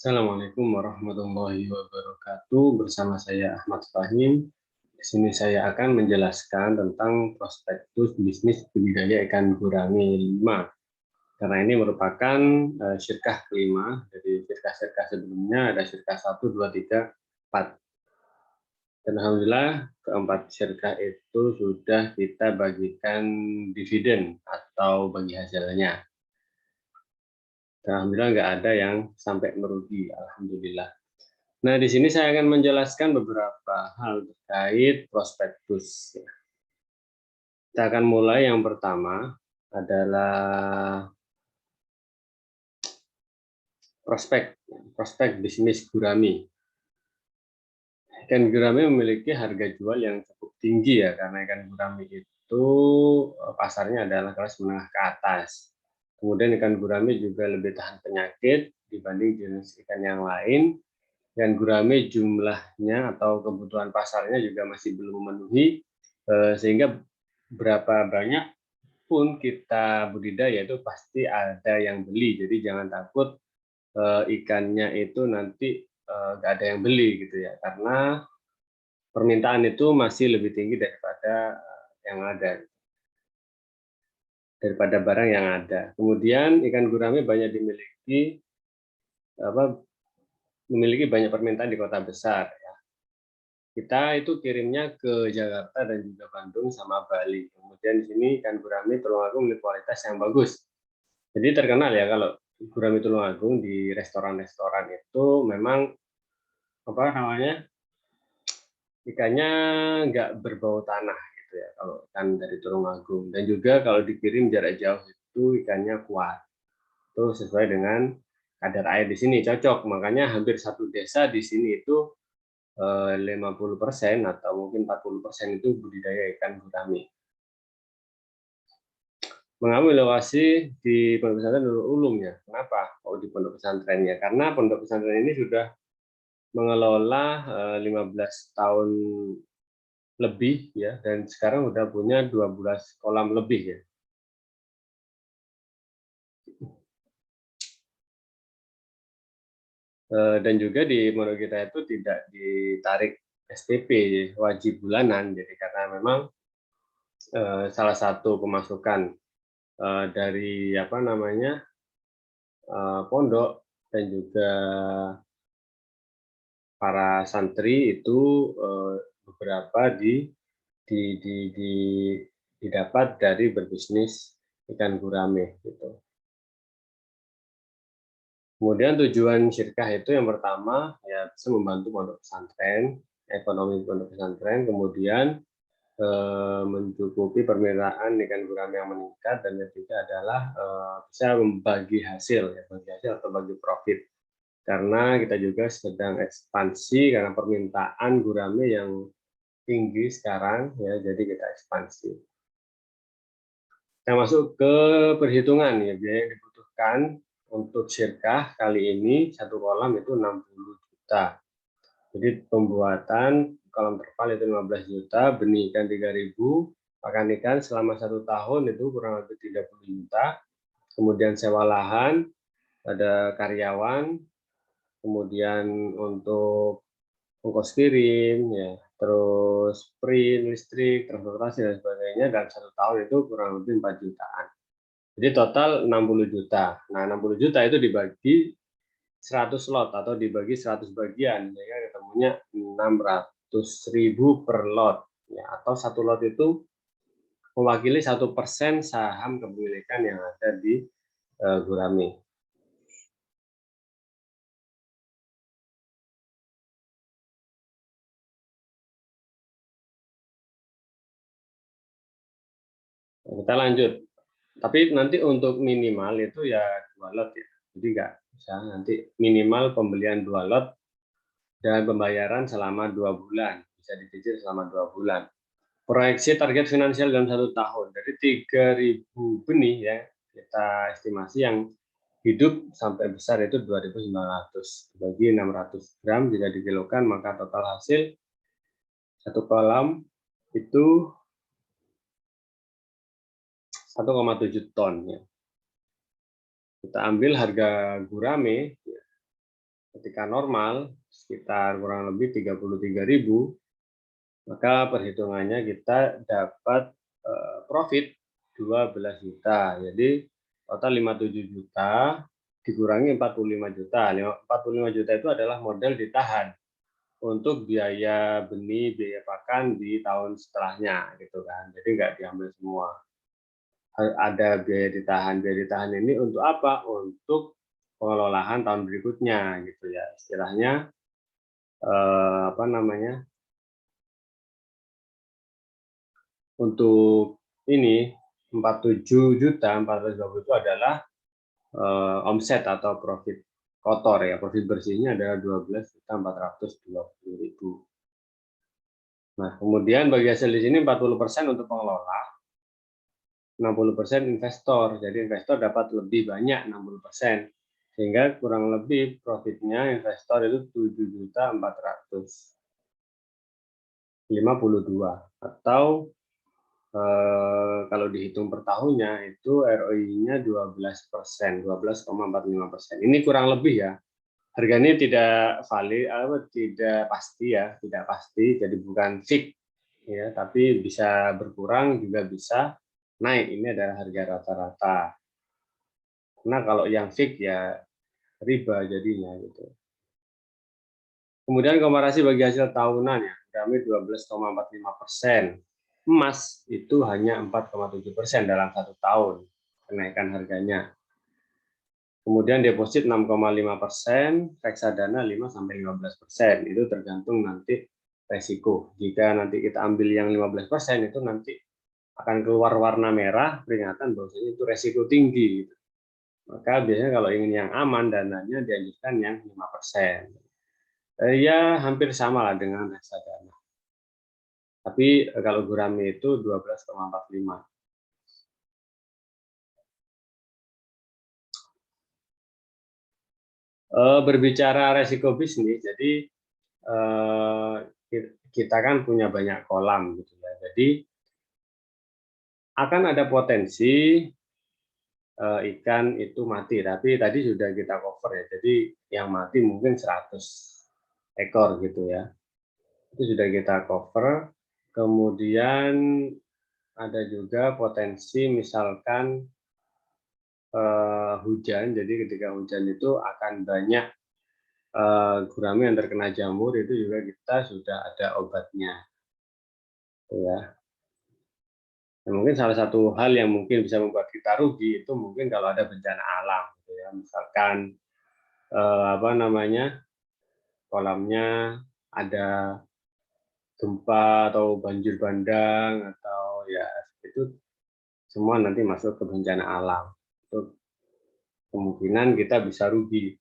Assalamualaikum warahmatullahi wabarakatuh. Bersama saya Ahmad Fahim. Di sini saya akan menjelaskan tentang prospektus bisnis budidaya ikan gurame 5. Karena ini merupakan syirkah kelima. Jadi syirkah-syirkah sebelumnya ada syirkah 1, 2, 3, 4. Dan alhamdulillah keempat syirkah itu sudah kita bagikan dividen atau bagi hasilnya. Alhamdulillah nggak ada yang sampai merugi, alhamdulillah. Nah, di sini saya akan menjelaskan beberapa hal terkait prospektus. Kita akan mulai yang pertama adalah prospek bisnis gurame. Ikan gurame memiliki harga jual yang cukup tinggi ya, karena ikan gurame itu pasarnya adalah kelas menengah ke atas. Kemudian ikan gurame juga lebih tahan penyakit dibanding jenis ikan yang lain. Dan gurame jumlahnya atau kebutuhan pasarnya juga masih belum memenuhi, sehingga berapa banyak pun kita budidaya itu pasti ada yang beli. Jadi jangan takut ikannya itu nanti nggak ada yang beli gitu ya, karena permintaan itu masih lebih tinggi daripada yang ada, daripada barang yang ada. Kemudian ikan gurame banyak memiliki banyak permintaan di kota besar. Kita itu kirimnya ke Jakarta dan juga Bandung sama Bali. Kemudian di sini ikan gurame Tulungagung memiliki kualitas yang bagus. Jadi terkenal ya kalau gurame Tulungagung di restoran-restoran itu memang apa namanya, ikannya nggak berbau tanah gitu ya kalau ikan dari Tulungagung. Dan juga kalau dikirim jarak jauh itu ikannya kuat. Itu sesuai dengan kadar air di sini cocok. Makanya hampir satu desa di sini itu 50% atau mungkin 40% itu budidaya ikan gurame. Mengambil lokasi di Pondok Pesantren Nurul Ulum ya. Kenapa? Oh, di pondok pesantrennya. Karena pondok pesantren ini sudah mengelola 15 tahun lebih ya, dan sekarang sudah punya 12 kolam lebih ya. Dan juga di pondok kita itu tidak ditarik SPP wajib bulanan. Jadi karena memang salah satu pemasukan dari apa namanya pondok dan juga para santri itu beberapa di, di, di, didapat dari berbisnis ikan gurame gitu. Kemudian tujuan syirkah itu yang pertama ya bisa membantu pondok pesantren, ekonomi pondok pesantren, kemudian mencukupi permintaan ikan gurame yang meningkat, dan ketiga adalah bisa membagi hasil, ya, bagi hasil atau bagi profit. Karena kita juga sedang ekspansi karena permintaan gurame yang tinggi sekarang ya, jadi kita ekspansi. Kita masuk ke perhitungan ya, biaya yang dibutuhkan untuk syirkah kali ini satu kolam itu 60 juta. Jadi pembuatan kolam terpal itu 15 juta, benih ikan 3.000, pakan ikan selama 1 tahun itu kurang lebih 30 juta. Kemudian sewa lahan, ada karyawan, kemudian untuk ongkos kirim, ya, terus print, listrik, transportasi, dan sebagainya, dalam 1 tahun itu kurang lebih 4 jutaan. Jadi total 60 juta. Nah, 60 juta itu dibagi 100 lot atau dibagi 100 bagian, sehingga ketemunya 600.000 per lot. Ya, atau satu lot itu mewakili 1% saham kepemilikan yang ada di Gurame. Nah, kita lanjut. Tapi nanti untuk minimal itu ya 2 lot ya. Jadi nggak bisa, nanti minimal pembelian 2 lot dan pembayaran selama 2 bulan. Bisa dicicil selama 2 bulan. Proyeksi target finansial dalam 1 tahun. Dari 3.000 benih ya, kita estimasi yang hidup sampai besar itu 2.900. Bagi 600 gram jika dikilokan, maka total hasil satu kolam itu 1,7 ton ya. Kita ambil harga gurame Ketika normal sekitar kurang lebih 33.000, maka perhitungannya kita dapat profit 12 juta. Jadi total 57 juta dikurangi 45 juta. 45 juta itu adalah modal ditahan untuk biaya benih, biaya pakan di tahun setelahnya gitu kan. Jadi nggak diambil semua. Ada biaya ditahan. Biaya ditahan ini untuk apa? Untuk pengelolaan tahun berikutnya gitu ya. Istilahnya apa namanya? Untuk ini 47 juta 420 itu adalah omset atau profit kotor ya. Profit bersihnya adalah 12 juta 420.000. Nah, kemudian bagi hasil di sini 40% untuk pengelola, 60% investor. Jadi investor dapat lebih banyak 60%. Sehingga kurang lebih profitnya investor itu 7.452 atau kalau dihitung per tahunnya itu ROI-nya 12%, 12,45%. Ini kurang lebih ya. Harganya tidak valid, tidak pasti ya, tidak pasti. Jadi bukan fix ya, tapi bisa berkurang juga bisa naik. Ini adalah harga rata-rata. Karena kalau yang fix ya riba jadinya gitu. Kemudian komparasi bagi hasil tahunan ya, kami 12,45%. Emas itu hanya 4,7% dalam 1 tahun kenaikan harganya. Kemudian deposit 6,5%, reksadana 5-15%. Itu tergantung nanti resiko. Jika nanti kita ambil yang 15%, itu nanti akan keluar warna merah, peringatan bahwasanya itu resiko tinggi. Maka biasanya kalau ingin yang aman, dananya dianjurkan yang 5%. Ya hampir sama lah dengan reksadana. Tapi kalau gurame itu 12,45. Berbicara resiko bisnis, jadi kita kan punya banyak kolam gitu ya. Jadi akan ada potensi ikan itu mati, tapi tadi sudah kita cover ya. Jadi yang mati mungkin 100 ekor gitu ya. Itu sudah kita cover. Kemudian ada juga potensi misalkan hujan, jadi ketika hujan itu akan banyak gurame yang terkena jamur, itu juga kita sudah ada obatnya. Ya. Dan mungkin salah satu hal yang mungkin bisa membuat kita rugi itu mungkin kalau ada bencana alam, gitu ya. Misalkan apa namanya kolamnya ada gempa atau banjir bandang atau ya itu semua nanti masuk ke bencana alam. Itu kemungkinan kita bisa rugi.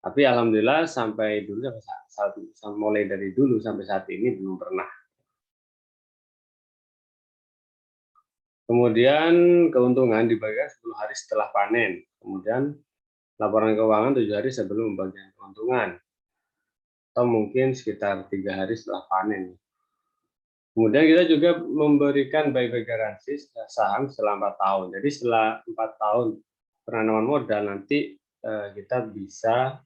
Tapi alhamdulillah sampai dulu mulai dari dulu sampai saat ini belum pernah. Kemudian keuntungan dibagikan 10 hari setelah panen. Kemudian laporan keuangan 7 hari sebelum pembagian keuntungan. Atau mungkin sekitar 3 hari setelah panen. Kemudian kita juga memberikan buyback garansi saham setelah 4 tahun. Jadi setelah 4 tahun penanaman modal nanti kita bisa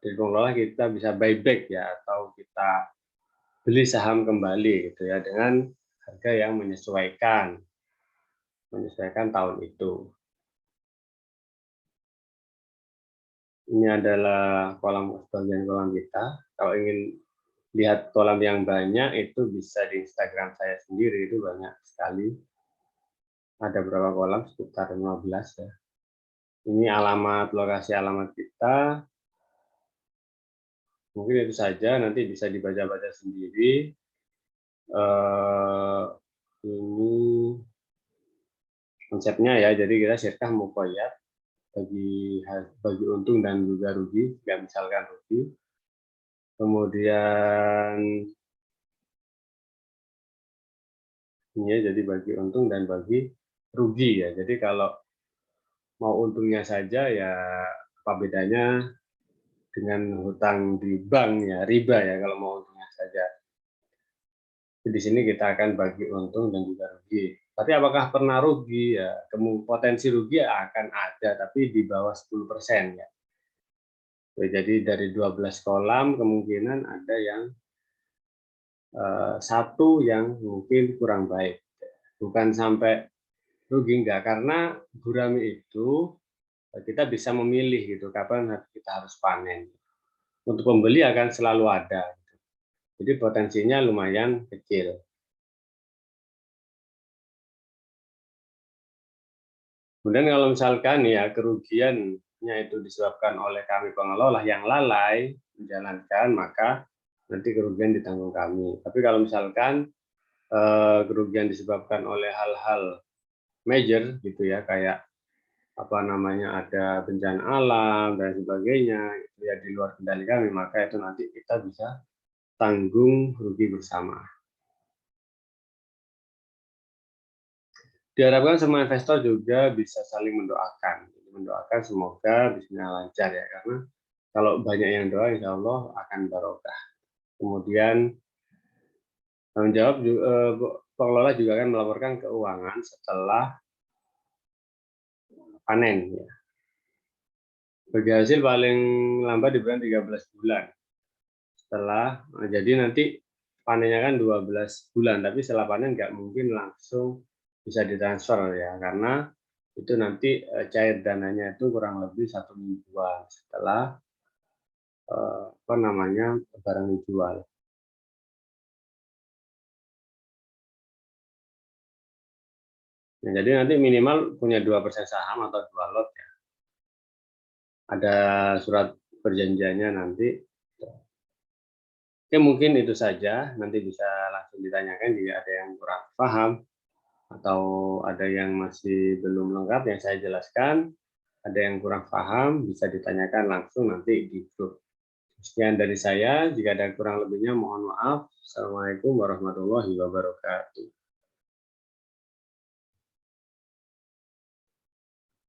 dari pengelola kita bisa buyback ya atau kita beli saham kembali gitu ya dengan harga yang menyesuaikan tahun itu. Ini adalah bagian kolam kita. Kalau ingin lihat kolam yang banyak itu bisa di Instagram saya sendiri, itu banyak sekali. Ada berapa kolam? Sekitar 15 ya. Ini lokasi alamat kita. Mungkin itu saja, nanti bisa dibaca-baca sendiri. Ini konsepnya ya, jadi kita syirkah muqayyad bagi untung dan juga rugi, nggak misalkan rugi. Kemudian ini ya, jadi bagi untung dan bagi rugi ya. Jadi kalau mau untungnya saja ya apa bedanya dengan hutang di bank ya, riba ya kalau mau untungnya saja. Di sini kita akan bagi untung dan juga rugi. Tapi apakah pernah rugi ya? Potensi rugi akan ada, tapi di bawah 10% ya. Jadi dari 12 kolam kemungkinan ada yang satu yang mungkin kurang baik. Bukan sampai rugi enggak, karena gurami itu kita bisa memilih gitu kapan kita harus panen. Untuk pembeli akan selalu ada. Jadi potensinya lumayan kecil. Kemudian kalau misalkan ya kerugiannya itu disebabkan oleh kami pengelola yang lalai menjalankan, maka nanti kerugian ditanggung kami. Tapi kalau misalkan kerugian disebabkan oleh hal-hal major gitu ya, kayak apa namanya, ada bencana alam dan sebagainya, itu ya di luar kendali kami, maka itu nanti kita bisa tanggung rugi bersama. Diharapkan semua investor juga bisa saling mendoakan semoga bisnisnya lancar ya, karena kalau banyak yang doa insya Allah akan barokah. Kemudian tanggung jawab pengelola juga akan melaporkan keuangan setelah panen ya. Bagi hasil paling lambat di bulan 13 bulan. Jadi nanti panennya kan 12 bulan, tapi setelah panen nggak mungkin langsung bisa ditransfer ya, karena itu nanti cair dananya itu kurang lebih 1 mingguan setelah apa namanya, barang dijual. Nah, jadi nanti minimal punya 2% saham atau 2 lot ya. Ada surat perjanjiannya nanti. Oke, mungkin itu saja. Nanti bisa langsung ditanyakan jika ada yang kurang paham atau ada yang masih belum lengkap yang saya jelaskan. Ada yang kurang paham bisa ditanyakan langsung nanti di grup. Sekian dari saya. Jika ada kurang lebihnya mohon maaf. Assalamualaikum warahmatullahi wabarakatuh.